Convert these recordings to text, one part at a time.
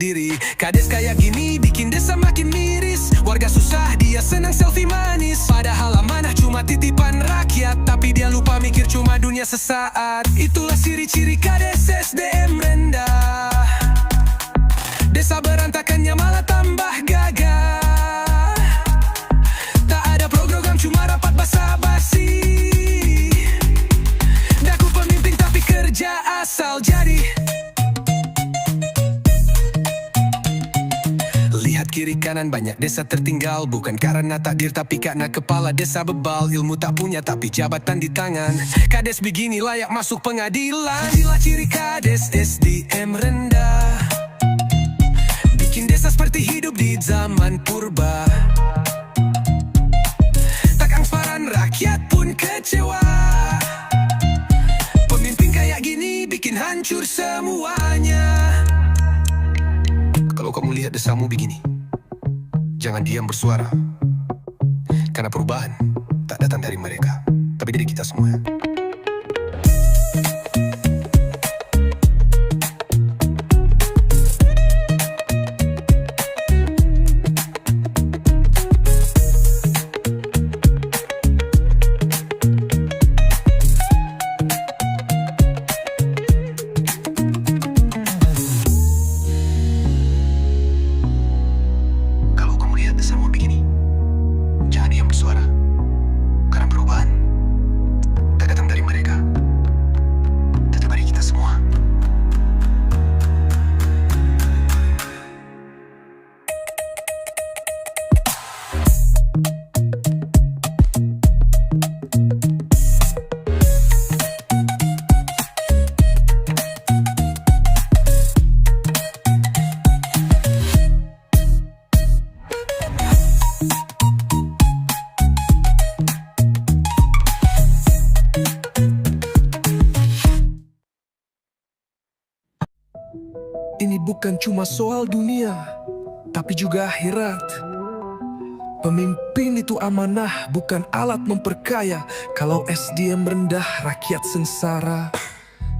diri. Kades kayak gini bikin desa makin miris. Warga susah, dia senang selfie manis. Padahal amanah cuma titipan rakyat, tapi dia lupa mikir cuma dunia sesaat. Itulah ciri-ciri kades SDM rendah. Desa berantakannya malah tambah gagah. Tak ada program cuma rapat basa-basi. Daku pemimpin tapi kerja asal jadi. Lihat kiri kanan banyak desa tertinggal. Bukan karena takdir tapi karena kepala desa bebal. Ilmu tak punya tapi jabatan di tangan. Kades begini layak masuk pengadilan. Inilah ciri kades SDM rendah. Bikin desa seperti hidup di zaman purba. Transparan rakyat pun kecewa. Pemimpin kayak gini bikin hancur semuanya. Kalau kamu lihat desamu begini, jangan diam bersuara. Karena perubahan tak datang dari mereka, tapi dari kita semua. Ini bukan cuma soal dunia, tapi juga akhirat. Pemimpin itu amanah, bukan alat memperkaya. Kalau SDM rendah, rakyat sengsara.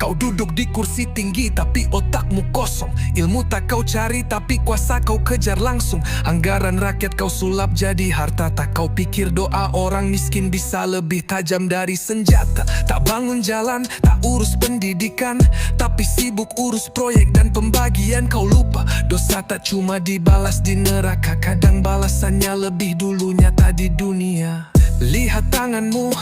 Kau duduk di kursi tinggi tapi otakmu kosong. Ilmu tak kau cari tapi kuasa kau kejar langsung. Anggaran rakyat kau sulap jadi harta. Tak kau pikir doa orang miskin bisa lebih tajam dari senjata. Tak bangun jalan, tak urus pendidikan, tapi sibuk urus proyek dan pembagian. Kau lupa dosa tak cuma dibalas di neraka. Kadang balasannya lebih dulu nyata di dunia. Lihat tanganmu,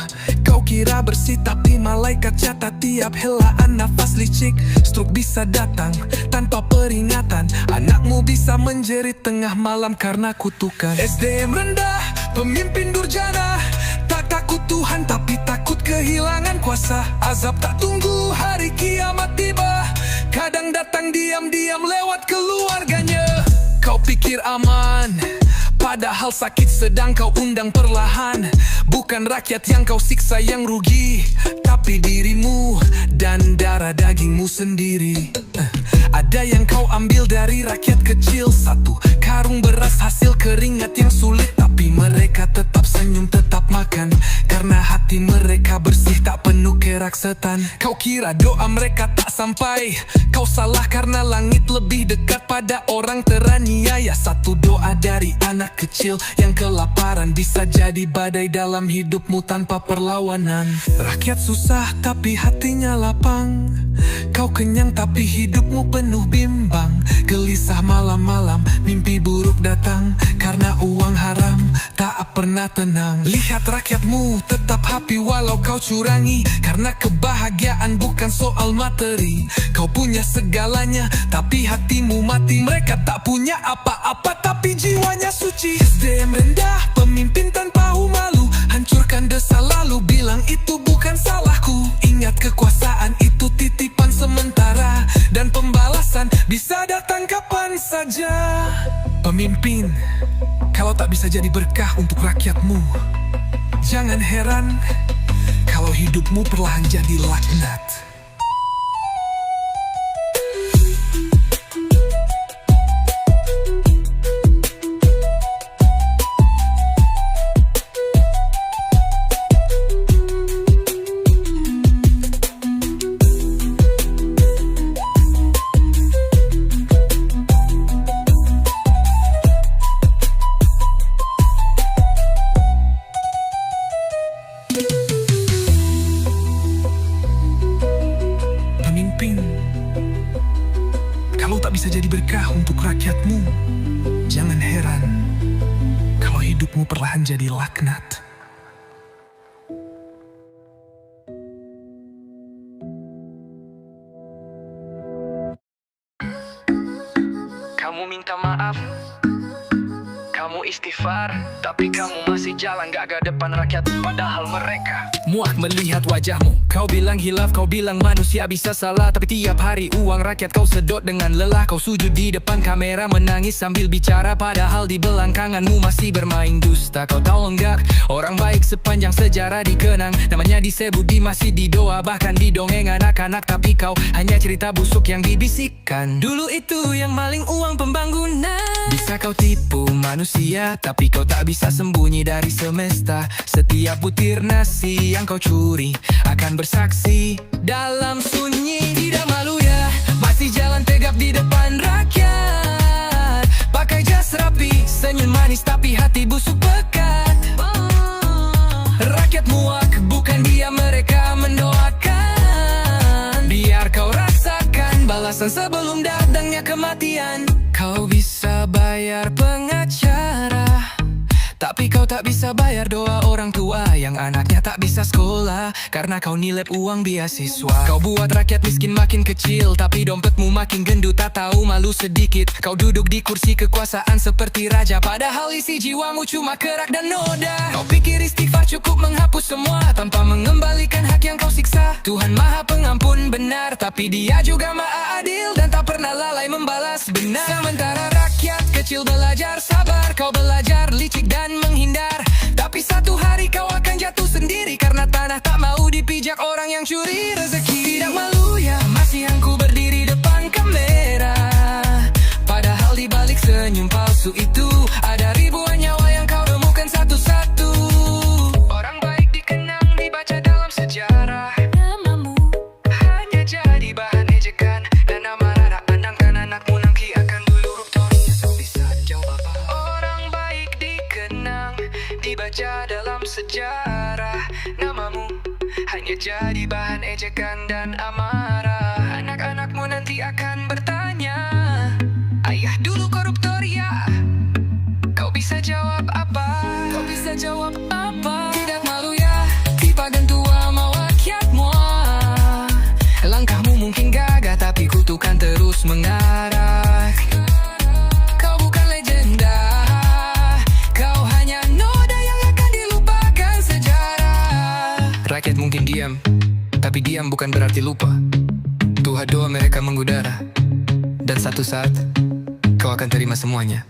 kau kira bersih tapi malaikat catat tiap helaan nafas licik. Stroke bisa datang tanpa peringatan. Anakmu bisa menjerit tengah malam karena kutukan. SDM rendah, pemimpin durjana. Tak takut Tuhan tapi takut kehilangan kuasa. Azab tak tunggu hari kiamat tiba. Kadang datang diam-diam lewat keluarganya. Kau pikir aman, padahal sakit sedang kau undang perlahan. Bukan rakyat yang kau siksa yang rugi, tapi dirimu dan darah dagingmu sendiri. Ada yang kau ambil dari rakyat kecil. Satu karung beras hasil keringat yang sulit, tapi mereka tetap senyum, tetap makan. Karena hati mereka bersih, tak penuh kerak setan. Kau kira doa mereka tak sampai. Kau salah karena langit lebih dekat pada orang teraniaya. Satu doa dari anak kecil yang kelaparan bisa jadi badai dalam hidupmu tanpa perlawanan. Rakyat susah tapi hatinya lapang. Kau kenyang tapi hidupmu penuh bimbang. Gelisah malam-malam, mimpi buruk datang. Karena uang haram tak pernah tenang. Lihat rakyatmu tetap happy walau kau curangi. Karena kebahagiaan bukan soal materi. Kau punya segalanya tapi hatimu mati. Mereka tak punya apa-apa tapi jiwanya suci. SDM rendah, pemimpin tanpa malu. Hancurkan desa lalu bilang itu bukan salahku. Ingat kekuasaan itu titipan sementara, dan pembalasan bisa datang kapan saja. Pemimpin, kalau tak bisa jadi berkah untuk rakyatmu, jangan heran kalau hidupmu perlahan jadi laknat. berkah untuk rakyatmu. Jangan heran kalau hidupmu perlahan jadi laknat. Kamu minta maaf, kamu istighfar, tapi kamu masih jalan gak ke depan rakyat. Padahal mereka Muak melihat wajahmu. Kau bilang hilaf, kau bilang manusia bisa salah, tapi tiap hari uang rakyat kau sedot dengan lelah. Kau sujud di depan kamera menangis sambil bicara, padahal di belakangmu masih bermain dusta. Kau tahu enggak, orang baik sepanjang sejarah dikenang, namanya disebut di masjid, di doa, bahkan di dongeng anak-anak. Tapi kau hanya cerita busuk yang dibisikkan. Dulu itu yang maling uang pembangunan. Bisa kau tipu manusia, tapi kau tak bisa sembunyi dari semesta. Setiap butir nasi yang kau curi akan bersaksi dalam sunyi. Tidak malu ya, masih jalan tegap di depan rakyat. Pakai jas rapi, senyum manis, tapi hati busuk pekat. Rakyat muak, bukan dia, mereka mendoakan. Biar kau rasakan balasan sebelum datangnya kematian. Kau bisa bayar pengacara, tapi kau tak bisa bayar doa orang tua yang anaknya tak bisa sekolah karena kau nilep uang beasiswa. Kau buat rakyat miskin makin kecil, tapi dompetmu makin gendut, tak tahu malu sedikit. Kau duduk di kursi kekuasaan seperti raja, padahal isi jiwamu cuma kerak dan noda. Kau pikir istighfar cukup menghapus semua tanpa mengembalikan hak yang kau siksa. Tuhan Maha Pengampun benar, tapi Dia juga Maha Adil dan tak pernah lalai membalas benar. Sementara rakyat kecil belajar sabar, kau belajar licik dan menghindar. Tapi satu hari kau akan jatuh sendiri karena tanah tak mau dipijak orang yang curi rezeki. Tidak malu ya, masih aku berdiri depan kamera, padahal di balik senyum palsu itu ada ribuan nyawa yang kau remukan satu-satu. Orang baik dikenang, dibaca dalam sejarah. Namamu hanya jadi bahan ejekan, dan amarah andangkan anakmu nanti akan koruptornya bisa jawab apa. Orang baik dikenang, dibaca dalam sejarah. Namamu hanya jadi bahan ejekan dan amarah. Anak-anakmu nanti akan bertanya, ayah dulu koruptor ya? Kau bisa jawab apa? Kau bisa jawab apa? Tidak malu ya, dipagan tua mau rakyatmu. Langkahmu mungkin gagah, tapi kutukan terus mengarah. Kau bukan legenda, kau hanya noda yang akan dilupakan sejarah. Rakyat mungkin diam, tapi diam bukan berarti lupa. Tuhan doa mereka mengudara, dan satu saat kau akan terima semuanya.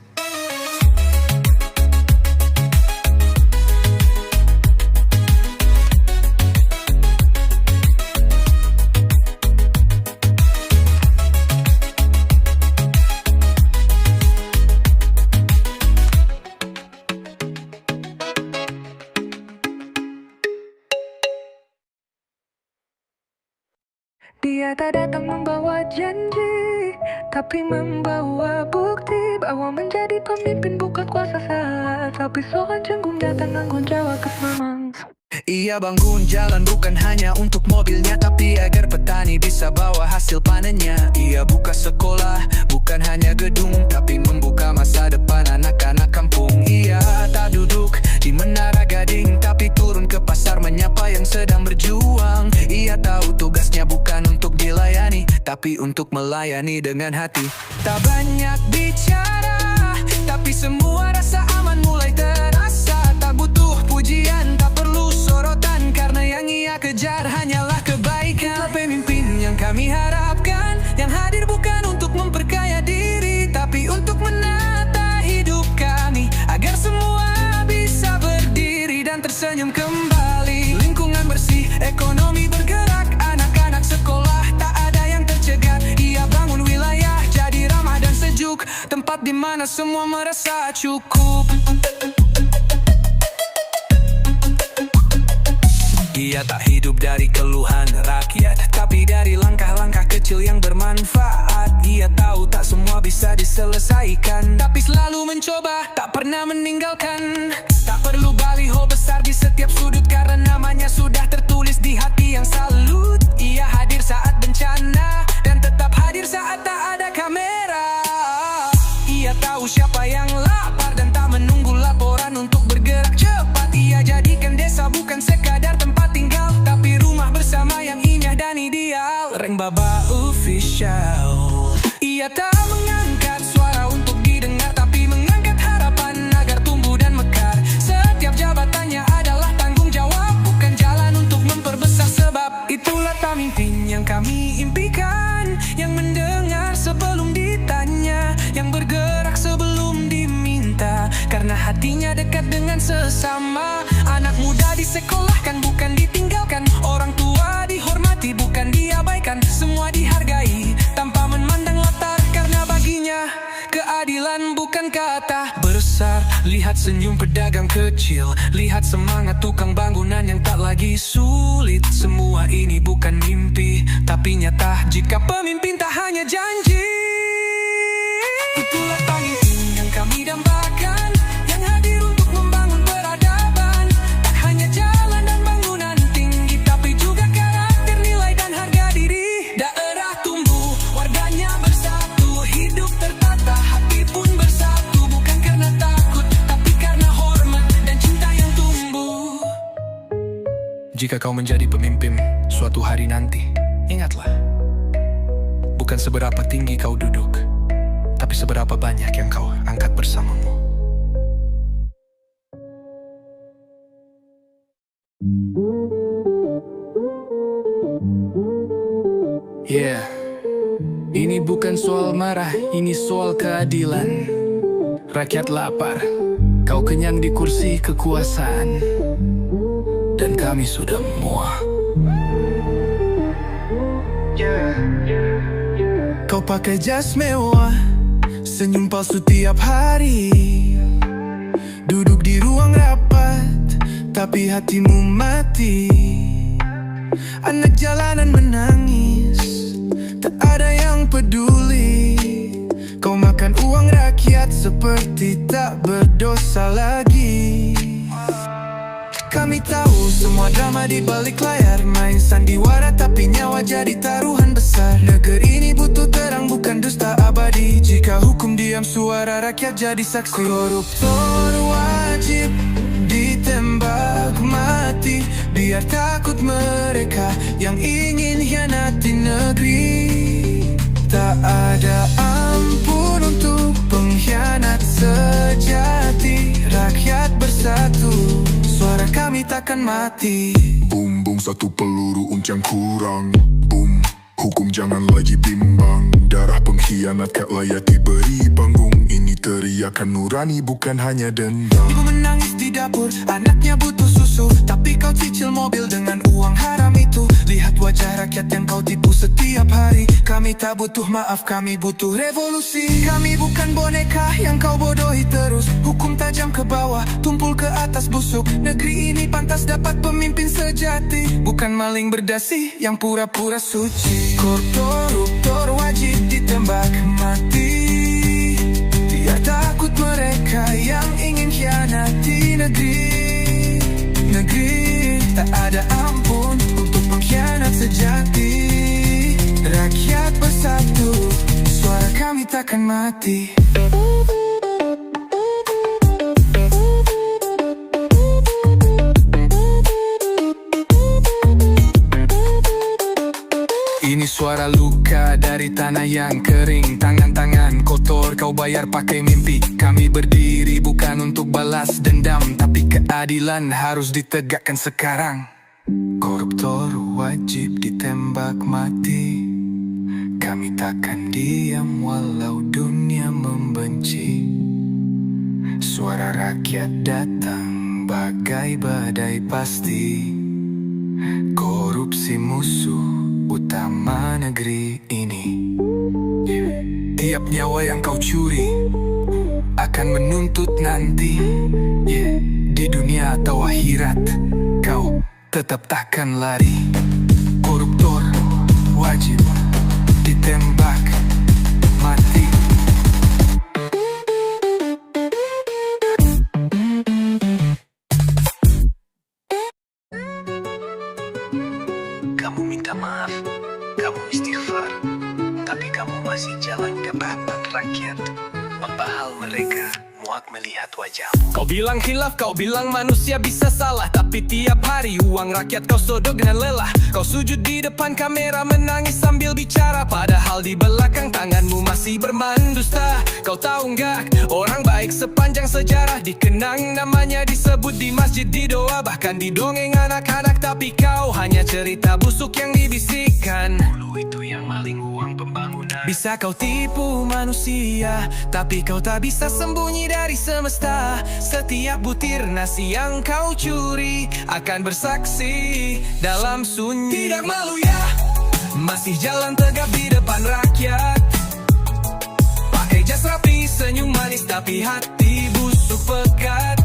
Dia tak datang membawa janji, tapi membawa bukti bahwa menjadi pemimpin bukan kuasa saat, tapi seorang cenggung datang tanggung jawab keselamatan. Ia bangun jalan bukan hanya untuk mobilnya, tapi agar petani bisa bawa hasil panennya. Ia buka sekolah, bukan hanya gedung, tapi membuka masa depan anak-anak kampung. Ia tak duduk di Menara Gading, tapi turun ke pasar menyapa yang sedang berjuang. Ia tahu tugasnya bukan untuk dilayani, tapi untuk melayani dengan hati. Tak banyak bicara, tapi semua rasa aman mulai terasa. Tak butuh pujian, tak perlu sorotan, karena yang ia kejar hanyalah kebaikan. Pemimpin yang kami harapkan, yang hadir bukan untuk memperkaya diri, tapi untuk menata hidup kami, agar semua bisa berdiri dan tersenyum kembali. Lingkungan bersih, ekonomi bergerak, anak-anak sekolah tak ada yang tercegat. Ia bangun wilayah jadi ramah dan sejuk, tempat di mana semua merasa cukup. Ia tak hidup dari keluhan rakyat, tapi dari langkah-langkah kecil yang bermanfaat. Ia tahu tak semua bisa diselesaikan, tapi selalu mencoba, tak pernah meninggalkan. Tak perlu baliho besar di setiap sudut, karena namanya sudah tertulis di hati yang salut. Ia hadir saat bencana, dan tetap hadir saat tak ada kamera. Ia tahu siapa yang lapar dan tak menunggu laporan untuk bergerak cepat. Ia jadikan desa bukan sekadar tempat tinggal, tapi rumah bersama yang indah dan ideal. Reng Baba Official. Ia tak mengangkat suara untuk didengar, tapi mengangkat harapan agar tumbuh dan mekar. Setiap jabatannya adalah tanggung jawab, bukan jalan untuk memperbesar. Sebab itulah pemimpin yang kami impikan, yang mendengar sebelum ditanya, yang bergerak sebelum diminta, karena hatinya dekat dengan sesama. Anak muda disekolahkan bukan ditinggalkan, orang tua dihormati bukan diabaikan. Semua dihargai tanpa memandang latar, karena baginya keadilan bukan kata besar. Lihat senyum pedagang kecil, lihat semangat tukang bangunan yang tak lagi sulit. Semua ini bukan mimpi, tapi nyata jika pemimpin tak hanya janji. Itulah pemimpin yang kami dambakan, yang hadir untuk membangun peradaban. Tak hanya jalan dan bangunan tinggi, tapi juga karakter, nilai dan harga diri. Daerah tumbuh, warganya bersatu, hidup tertata, hati pun bersatu. Bukan karena takut, tapi karena hormat dan cinta yang tumbuh. Jika kau menjadi pemimpin suatu hari nanti, ingatlah, bukan seberapa tinggi kau duduk, tapi seberapa banyak yang kau angkat bersamamu. Yeah, ini bukan soal marah, ini soal keadilan. Rakyat lapar, kau kenyang di kursi kekuasaan, dan kami sudah muak. Kau pakai jas mewah, senyum palsu tiap hari, duduk di ruang rapat, tapi hatimu mati. Anak jalanan menangis, tak ada yang peduli. Kau makan uang rakyat seperti tak berdosa lagi. Kami tahu semua drama di balik layar, main sandiwara tapi nyawa jadi taruhan besar. Negeri ini butuh terang bukan dusta abadi, jika hukum diam suara rakyat jadi saksi. Koruptor wajib ditembak mati, biar takut mereka yang ingin hianati negeri. Tak ada ampun untuk pengkhianat sejati. Rakyat bersatu, suara kami takkan mati. Boom, boom, satu peluru uncang kurang. Boom, hukum jangan lagi bimbang. Darah pengkhianat tak layak diberi panggung. Ini teriakan nurani bukan hanya dendam. Ibu menangis di dapur, anaknya butuh susu, tapi kau cicil mobil dengan uang haram itu. Lihat wajah rakyat yang kau tipu setiap hari. Kami tak butuh maaf, kami butuh revolusi. Kami bukan boneka yang kau bodohi terus. Hukum tajam ke bawah, tumpul ke atas busuk. Negeri ini pantas dapat pemimpin sejati, bukan maling berdasi yang pura-pura suci. Koruptor wajib ditembak mati, biar takut mereka yang ingin khianati negeri. Negeri tak ada ampun untuk pengkhianat sejati. Rakyat bersatu, suara kami takkan mati. Ini suara luka dari tanah yang kering. Tangan-tangan kotor kau bayar pakai mimpi. Kami berdiri bukan untuk balas dendam, tapi keadilan harus ditegakkan sekarang. Koruptor wajib ditembak mati, kami takkan diam walau dunia membenci. Suara rakyat datang bagai badai pasti. Korupsi musuh utama negeri ini. Tiap nyawa yang kau curi akan menuntut nanti. Di dunia atau akhirat, kau tetap takkan lari. Koruptor wajib ditembak mati. Kamu minta maaf, kamu istighfar, tapi kamu masih jalan ke depan rakyat. Padahal mereka muak melihat wajahmu. Kau bilang khilaf, kau bilang manusia bisa salah, tapi tiap hari uang rakyat kau sodok dengan lelah. Kau sujud di depan kamera menangis sambil bicara, padahal di belakang tanganmu masih bermain dusta. Kau tahu nggak, orang baik sepanjang sejarah dikenang namanya, disebut di masjid, di doa, bahkan di dongeng anak-anak. Tapi kau hanya cerita busuk yang dibisikkan. Dulu itu yang maling uang pembangunan. Bisa kau tipu manusia, tapi kau tak bisa sembunyi dari semesta. Setiap butir nasi yang kau curi akan bersaksi dalam sunyi. Tidak malu ya, masih jalan tegap di depan rakyat. Pakai jas rapi, senyum manis, tapi hati busuk pekat.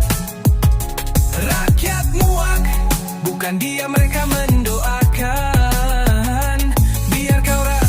Rakyat muak, bukan dia mereka mendoakan.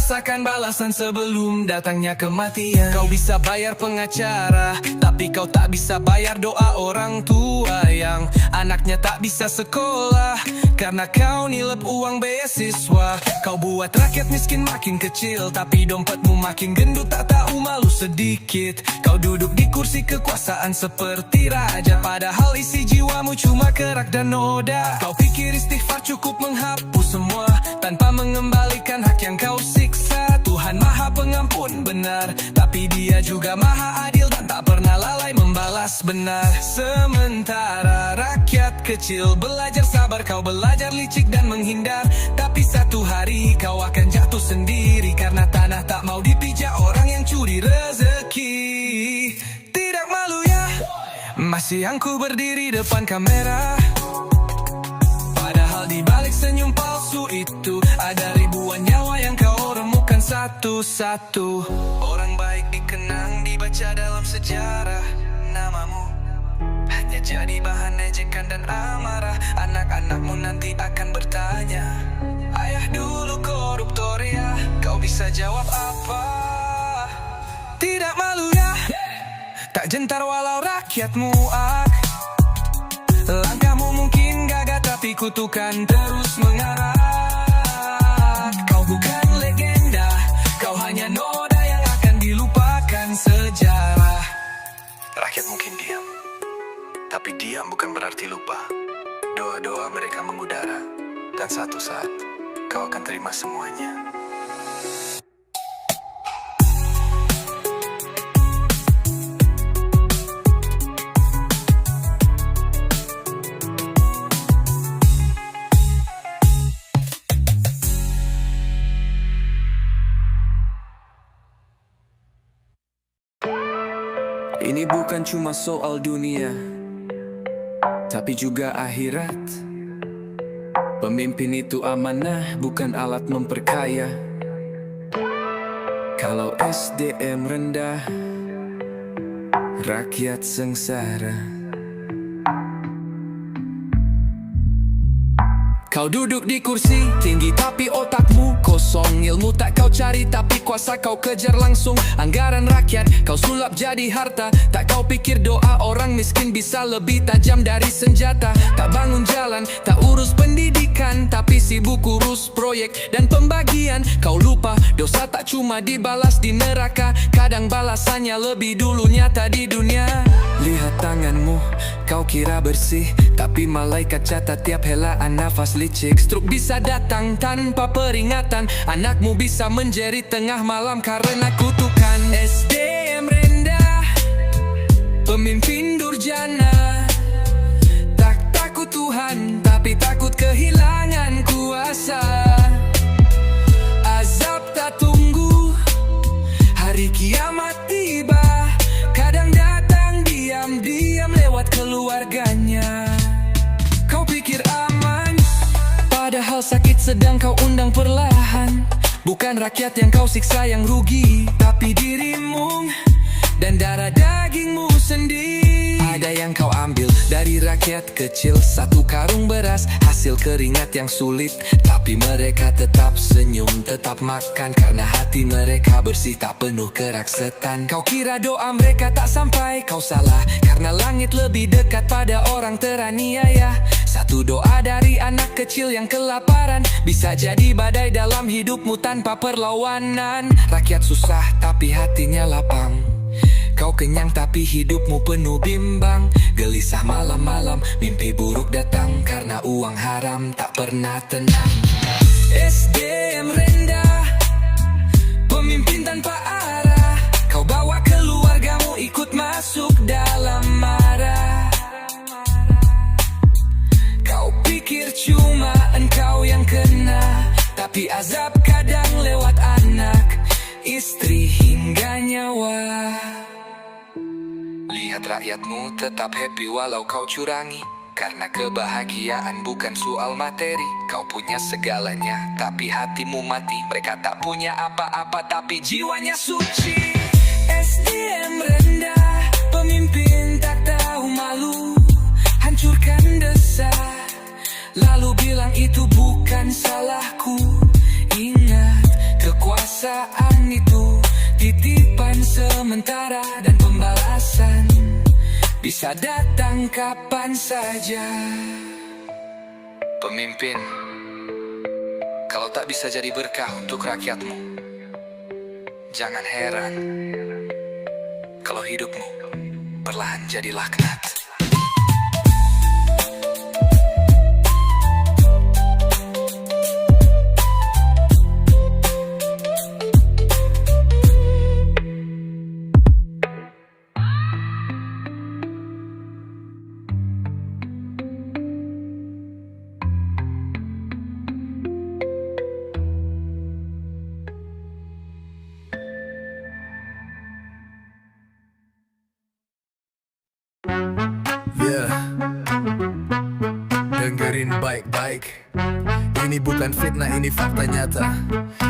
Rasakan balasan sebelum datangnya kematian. Kau bisa bayar pengacara, tapi kau tak bisa bayar doa orang tua yang anaknya tak bisa sekolah karena kau nilep uang beasiswa. Kau buat rakyat miskin makin kecil, tapi dompetmu makin gendut, tak tahu malu sedikit. Kau duduk di kursi kekuasaan seperti raja, padahal isi jiwamu cuma kerak dan noda. Kau pikir istighfar cukup menghapus semua tanpa mengembalikan hak yang kau siksa. Tuhan Maha Pengampun benar, tapi Dia juga Maha Adil dan tak pernah lalai membalas benar. Sementara rakyat kecil belajar sabar, kau belajar licik dan menghindar. Tapi satu hari kau akan jatuh sendiri karena tanah tak mau dipijak orang yang curi rezeki. Tidak malu ya, masih aku berdiri depan kamera, padahal di balik senyum palsu itu ada ribuan nyawa yang kau remukan satu-satu. Orang baik dikenang, dibaca dalam sejarah. Namamu hanya jadi bahan ejekan dan amarah. Anak-anakmu nanti akan bertanya, ayah dulu koruptor ya. Kau bisa jawab apa? Tidak malu ya, tak gentar walau rakyat muak. Langkahmu mungkin gagah, tapi kutukan terus mengarah. Kau bukan legenda, kau hanya noda yang akan dilupakan sejarah. Rakyat mungkin diam, tapi diam bukan berarti lupa. Doa-doa mereka mengudara, dan satu saat kau akan terima semuanya. Ini bukan cuma soal dunia, tapi juga akhirat. Pemimpin itu amanah, bukan alat memperkaya. Kalau SDM rendah, rakyat sengsara. Kau duduk di kursi tinggi tapi otakmu kosong. Ilmu tak kau cari tapi kuasa kau kejar langsung. Anggaran rakyat kau sulap jadi harta. Tak kau pikir doa orang miskin bisa lebih tajam dari senjata. Tak bangun jalan, tak urus pendidikan, tapi sibuk urus proyek dan pembagian. Kau lupa dosa tak cuma dibalas di neraka, kadang balasannya lebih dulu nyata di dunia. Lihat tanganmu, kau kira bersih, tapi malaikat catat tiap helaan nafas licik. Stroke bisa datang tanpa peringatan, anakmu bisa menjerit tengah malam karena kutukan. SDM rendah, pemimpin durjana. Tak takut Tuhan, tapi takut kehilangan kuasa. Azab tak tunggu, hari kiamat tiba. Kadang datang diam-diam lewat keluarganya. Kau pikir aman, padahal sakit sedang kau undang perlahan. Bukan rakyat yang kau siksa yang rugi, tapi dirimu dan darah dagingmu sendiri. Ada yang kau ambil dari rakyat kecil, satu karung beras, hasil keringat yang sulit. Tapi mereka tetap senyum, tetap makan, karena hati mereka bersih, tak penuh kerak setan. Kau kira doa mereka tak sampai, kau salah, karena langit lebih dekat pada orang teraniaya. Satu doa dari anak kecil yang kelaparan bisa jadi badai dalam hidupmu tanpa perlawanan. Rakyat susah tapi hatinya lapang. Kau kau kenyang tapi hidupmu penuh bimbang. Gelisah malam-malam, mimpi buruk datang karena uang haram tak pernah tenang. SDM rendah, pemimpin tanpa arah. Kau bawa keluargamu ikut masuk dalam marah. Kau pikir cuma engkau yang kena, tapi azab kadang lewat anak, istri hingga nyawa. Lihat rakyatmu tetap happy walau kau curangi, karena kebahagiaan bukan soal materi. Kau punya segalanya tapi hatimu mati. Mereka tak punya apa-apa tapi jiwanya suci. SDM rendah, pemimpin tak tahu malu, hancurkan desa, lalu bilang itu bukan salahku. Ingat, kekuasaan itu titipan sementara, dan pembalasan bisa datang kapan saja. Pemimpin, kalau tak bisa jadi berkah untuk rakyatmu, jangan heran kalau hidupmu perlahan jadi laknat. Dengerin baik-baik, ini bukan fitnah, ini fakta nyata.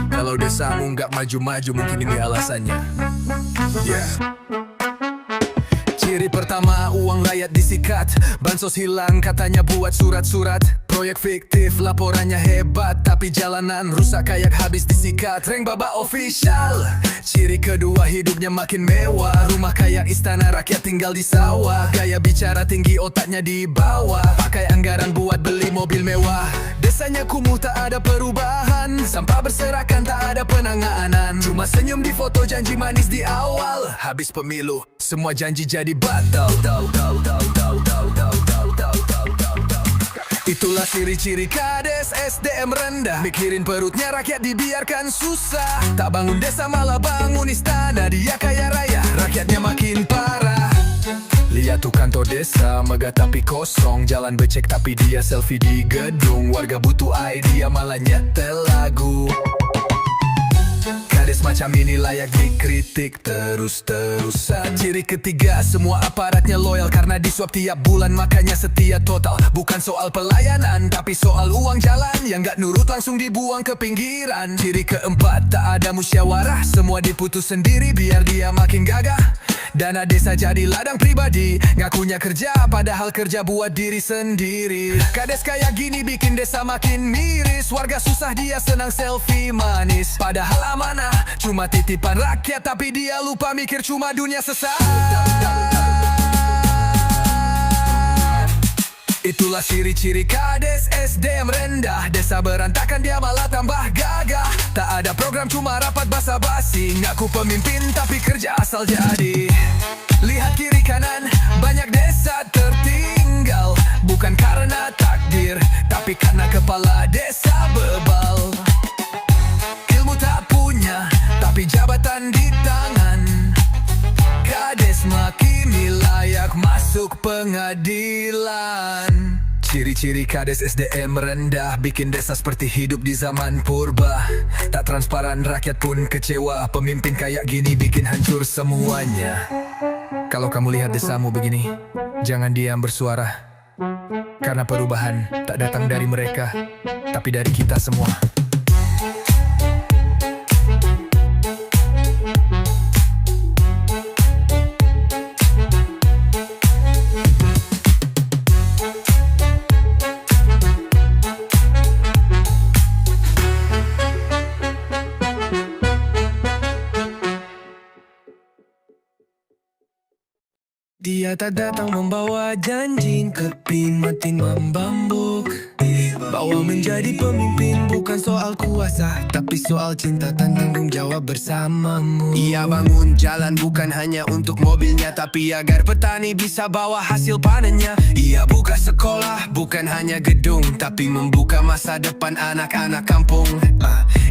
Kalau desamu nggak maju-maju, mungkin ini alasannya. Ciri pertama, uang rakyat disikat, bansos hilang katanya buat surat-surat. Proyek fiktif, laporannya hebat, tapi jalanan rusak kayak habis disikat. Reng Baba official. Ciri kedua, hidupnya makin mewah, rumah kayak istana, rakyat tinggal di sawah. Gaya bicara tinggi, otaknya di bawah, pakai anggaran buat beli mobil mewah. Desanya kumuh, tak ada perubahan, sampah berserakan, tak ada penanganan. Cuma senyum di foto, janji manis di awal. Habis pemilu, semua janji jadi batal. Itulah ciri-ciri kades SDM rendah, mikirin perutnya rakyat dibiarkan susah. Tak bangun desa malah bangun istana, dia kaya raya, rakyatnya makin parah. Lihat tuh kantor desa, megah tapi kosong, jalan becek tapi dia selfie di gedung. Warga butuh idea malah nyetel lagu. Kades macam ini layak dikritik terus-terusan. Ciri ketiga, semua aparatnya loyal karena disuap tiap bulan, makanya setia total. Bukan soal pelayanan, tapi soal uang jalan yang gak nurut langsung dibuang ke pinggiran. Ciri keempat, tak ada musyawarah, semua diputus sendiri biar dia makin gagah. Dana desa jadi ladang pribadi, ngakunya kerja padahal kerja buat diri sendiri. Kades kayak gini bikin desa makin miris, warga susah dia senang selfie manis. Padahal amanah cuma titipan rakyat, tapi dia lupa mikir cuma dunia sesaat. Itulah ciri-ciri kades SDM rendah, desa berantakan dia malah tambah gagah. Tak ada program cuma rapat basa-basi, ngaku pemimpin tapi kerja asal jadi. Lihat kiri kanan, banyak desa tertinggal, bukan karena takdir, tapi karena kepala desa bebal. Ilmu tak punya, tapi jabatan di tangan. Kades makimi layak masuk pengadilan. Ciri-ciri kades SDM rendah, bikin desa seperti hidup di zaman purba. Tak transparan, rakyat pun kecewa. Pemimpin kayak gini bikin hancur semuanya. Kalau kamu lihat desamu begini, jangan diam bersuara, karena perubahan tak datang dari mereka, tapi dari kita semua. Dia tak datang membawa janji, tapi mati membambuk. bahwa menjadi pemimpin bukan soal kuasa, tapi soal cinta dan tanggung jawab bersamamu. Ia bangun jalan bukan hanya untuk mobilnya, tapi agar petani bisa bawa hasil panennya. Ia buka sekolah bukan hanya gedung, tapi membuka masa depan anak-anak kampung.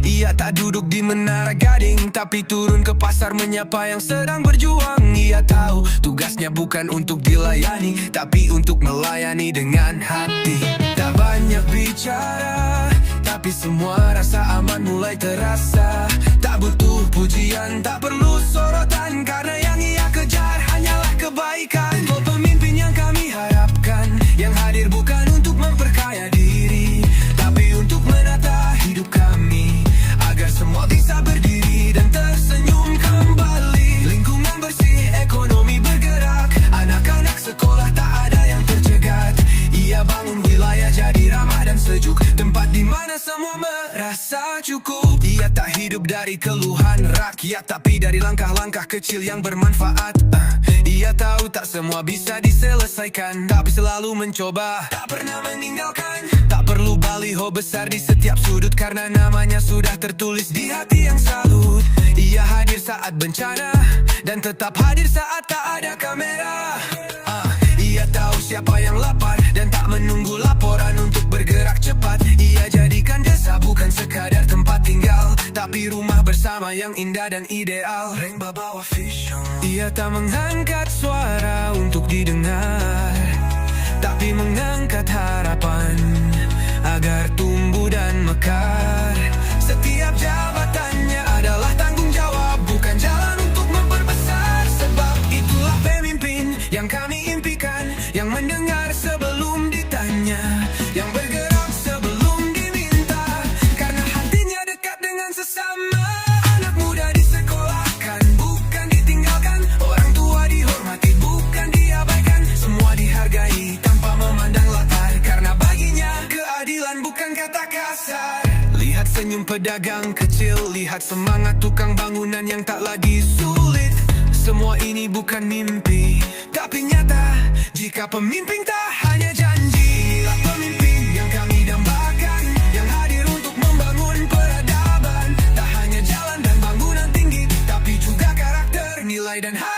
Ia tak duduk di menara gading, tapi turun ke pasar menyapa yang sedang berjuang. Ia tahu tugasnya bukan untuk dilayani, tapi untuk melayani dengan hati. Tak banyak bicara, tapi semua rasa aman mulai terasa. Tak butuh pujian, tak perlu sorotan, karena yang ia kejar hanyalah kebaikan. Oh, pemimpin yang kami harapkan, yang hadir bukan untuk memperkaya diri, tapi untuk menata hidup kami, agar semua bisa berdiri dan tersenyum kembali. Lingkungan bersih, ekonomi bergerak, anak-anak sekolah tak ada yang tercegat. Ia bangun wilayah jadi ramah dan sejuk, tempat di mana semua merasa cukup. Ia tak hidup dari keluhan rakyat, tapi dari langkah-langkah kecil yang bermanfaat. Ia tahu tak semua bisa diselesaikan, tapi selalu mencoba, tak pernah meninggalkan. Tak perlu baliho besar di setiap sudut, karena namanya sudah tertulis di hati yang salut. Ia hadir saat bencana, dan tetap hadir saat tak ada kamera. Ia tahu siapa yang lapar, dan tak menunggu laporan untuk bergerak cepat. Ia jadikan desa bukan sekadar tempat tinggal, tapi rumah bersama yang indah dan ideal. Rengba bawa vision. Ia tak mengangkat suara untuk didengar, tapi mengangkat harapan agar tumbuh dan mekar. Setiap jabatannya adalah tanggung jawab, bukan jalan untuk memperbesar. Sebab itulah pemimpin yang kami impikan, yang mendengar sebelum ditanya, yang bergerak sebelum diminta, karena hatinya dekat dengan sesama. Anak muda disekolahkan, bukan ditinggalkan. Orang tua dihormati, bukan diabaikan. Semua dihargai tanpa memandang latar, karena baginya keadilan bukan kata kasar. Lihat senyum pedagang kecil, lihat semangat tukang bangunan yang tak lagi sulit. Semua ini bukan mimpi, tapi nyata. Jika pemimpin tak hanya janji, inilah pemimpin yang kami dambakan, yang hadir untuk membangun peradaban. Tak hanya jalan dan bangunan tinggi, tapi juga karakter, nilai dan hati.